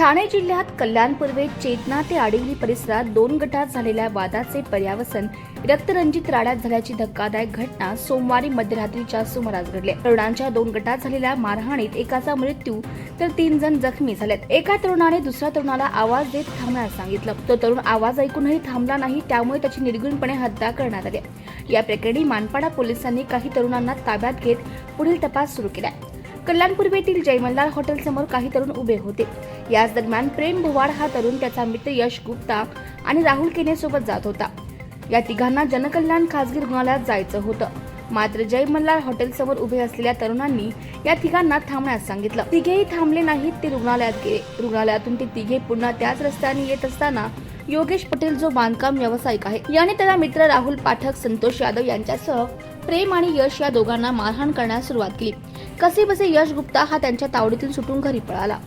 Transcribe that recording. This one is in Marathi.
ठाणे जिल्ह्यात कल्याण पूर्वे चेतना ते आडिवली परिसरात दोन गटात झालेल्या वादाचे पर्यावसन रक्तरंजित राड्यात झाल्याची धक्कादायक घटना सोमवारी मध्यरात्रीच्या सुमारास घडली। तरुणांच्या दोन गटात झालेल्या मारहाणीत एकाचा मृत्यू तर 3 जण जखमी झालेत। एका तरुणाने दुसऱ्या तरुणाला आवाज देत थांबण्यास सांगितलं। तो तरुण आवाज ऐकूनही थांबला नाही, त्यामुळे त्याची निर्घृणपणे हत्या करण्यात आली। या प्रकरणी मानपाडा पोलिसांनी काही तरुणांना ताब्यात घेत पुढील तपास सुरू केलाय। कल्याण पूर्वेतील जय मल्हार हॉटेल समोर काही तरुण उभे होते। याच दरम्यान प्रेम भोवाड हा तरुण त्याचा मित्र यश गुप्ता आणि राहुल केने सोबत जात होता। या तिघांना जनकल्याण खासगी रुग्णालयात जायचं होतं, मात्र जय मल्हार हॉटेल समोर उभे असलेल्या तरुणांनी या तिघांना थांबण्यास सांगितलं। तिघेही थांबले नाहीत, ते रुग्णालयात गेले। रुग्णालयातून ते तिघे पुन्हा त्याच रस्त्याने येत असताना योगेश पटेल, जो बांधकाम व्यावसायिक आहे, याने त्याचा मित्र राहुल पाठक, संतोष यादव यांच्यासह प्रेम आणि यश या दोघांना मारहाण करण्यास सुरुवात केली। कसेबसे यश गुप्ता हा त्यांच्या तावडीतून सुटून घरी पळाला।